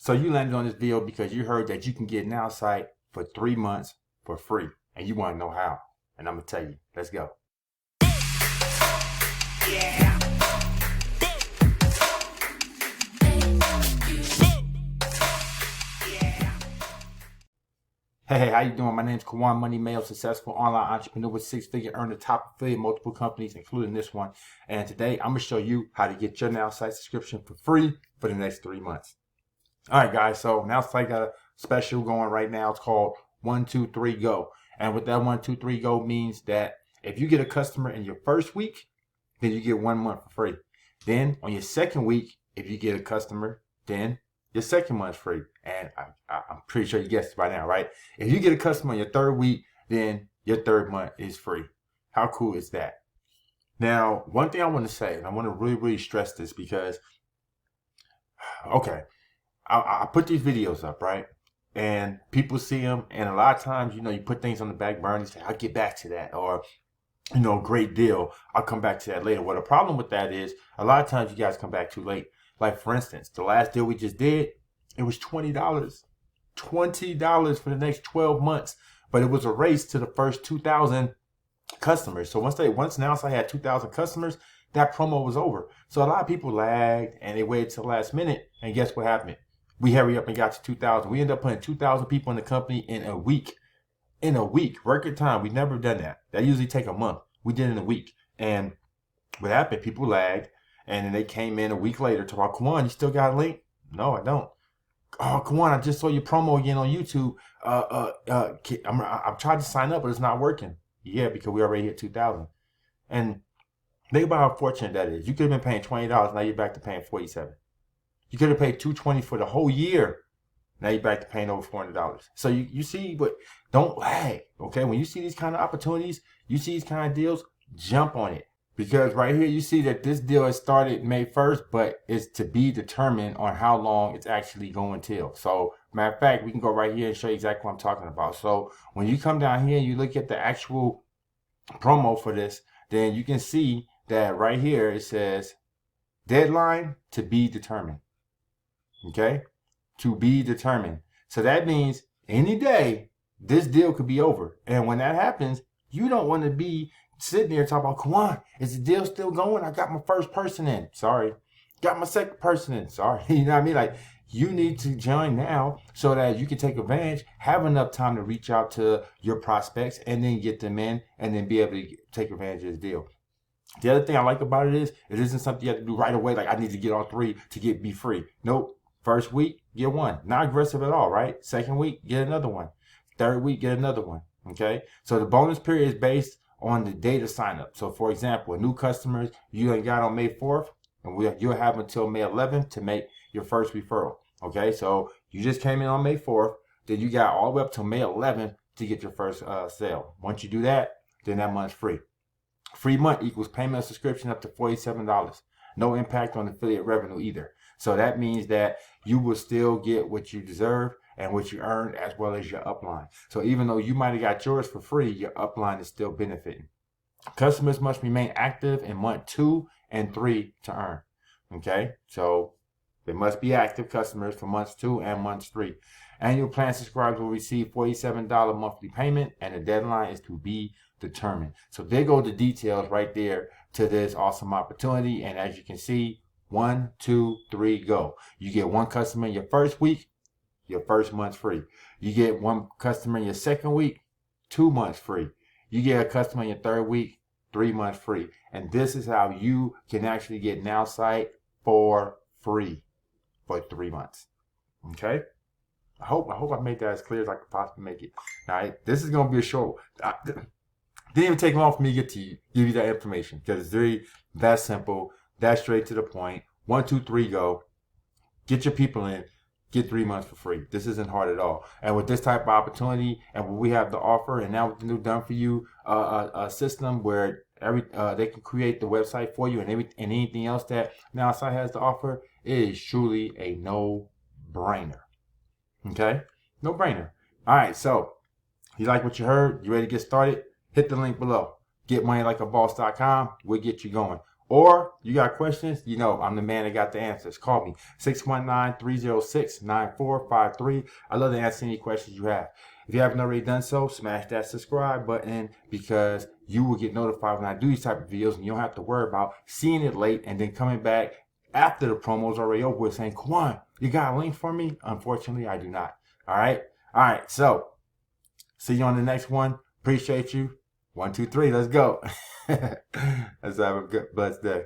So you landed on this video because you heard that you can get Nowsite for 3 months for free, and you want to know how. And I'm gonna tell you. Let's go. Yeah. Hey, how you doing? My name's Kawan Money Mayo, successful online entrepreneur with 6-figure earner, top affiliate, multiple companies, including this one. And today I'm gonna show you how to get your Nowsite subscription for free for the next 3 months. All right, guys. So Nowsite got a special going right now. It's called 1, 2, 3, go. And with that 1, 2, 3, go means that if you get a customer in your first week, then you get 1 month for free. Then on your second week, if you get a customer, then your second month's free. And I'm pretty sure you guessed it by now, right? If you get a customer on your third week, then your third month is free. How cool is that? Now, one thing I want to say, and I want to really stress this because, okay, I put these videos up, right? And people see them, and a lot of times, you put things on the back burner and say, I'll get back to that, or, great deal, I'll come back to that later. Well, the problem with that is a lot of times you guys come back too late. Like, for instance, the last deal we just did, it was $20. $20 for the next 12 months. But it was a race to the first 2,000 customers. So once Nowsite had 2,000 customers, that promo was over. So a lot of people lagged and they waited till the last minute. And guess what happened? We hurry up and got to 2,000. We ended up putting 2,000 people in the company in a week. In a week, record time. We never done that. That usually take a month. We did it in a week. And what happened? People lagged. And then they came in a week later to our, Kawan, you still got a link? No, I don't. Oh, Kawan, I just saw your promo again on YouTube. I'm trying to sign up, but it's not working. Yeah, because we already hit 2,000. And think about how fortunate that is. You could have been paying $20. Now you're back to paying $47. You could have paid $220 for the whole year. Now you're back to paying over $400. So you see, but don't lag, okay? When you see these kind of opportunities, you see these kind of deals, jump on it. Because right here, you see that this deal has started May 1st, but it's to be determined on how long it's actually going till. So, matter of fact, we can go right here and show you exactly what I'm talking about. So, when you come down here and you look at the actual promo for this, then you can see that right here it says deadline to be determined. Okay? To be determined. So, that means any day, this deal could be over. And when that happens, you don't want to be sitting there talking about, Kawan, is the deal still going? I got my first person in. Sorry. Got my second person in. Sorry. You know what I mean? Like, you need to join now so that you can take advantage, have enough time to reach out to your prospects and then get them in and then be able to take advantage of this deal. The other thing I like about it is it isn't something you have to do right away. Like, I need to get all 3 to be free. Nope. First week, get 1. Not aggressive at all, right? Second week, get another one. Third week, get another one. Okay? So the bonus period is based on the date of sign up. So for example, new customers you ain't got on May 4th, and you'll have until May 11th to make your first referral. Okay, so you just came in on May 4th, then you got all the way up to May 11th to get your first sale. Once you do that, then that month's free. Free month equals payment of subscription up to $47. No impact on affiliate revenue either. So that means that you will still get what you deserve and what you earned as well as your upline. So even though you might have got yours for free, your upline is still benefiting. Customers must remain active in month 2 and 3 to earn. Okay, so they must be active customers for months 2 and months 3. Annual plan subscribers will receive $47 monthly payment, and the deadline is to be determined. So there go the details right there to this awesome opportunity. And as you can see, 1, 2, 3, go. You get 1 customer in your first week, your first month's free. You get 1 customer in your second week, 2 months free. You get a customer in your third week, 3 months free. And this is how you can actually get Nowsite for free for 3 months. Okay? I hope I made that as clear as I could possibly make it. Now, this is going to be a short one. Didn't even take long for me to get to give you that information because it's very that simple, that straight to the point. 1, 2, 3, go. Get your people in. Get 3 months for free. This isn't hard at all. And with this type of opportunity and what we have to offer, and now with the new done for you a system where they can create the website for you and anything else that Nowsite has to offer, it is truly a no-brainer. Okay? No-brainer. All right, so you like what you heard? You ready to get started? Hit the link below. GetMoneyLikeABoss.com. We'll get you going. Or you got questions, you know, I'm the man that got the answers. Call me 619-306-9453. I love to answer any questions you have. If you haven't already done so, smash that subscribe button because you will get notified when I do these type of videos and you don't have to worry about seeing it late and then coming back after the promo's already over with saying, Kwan, you got a link for me? Unfortunately, I do not. All right. All right. So see you on the next one. Appreciate you. 1, 2, 3. Let's go. Let's have a good, blessed day.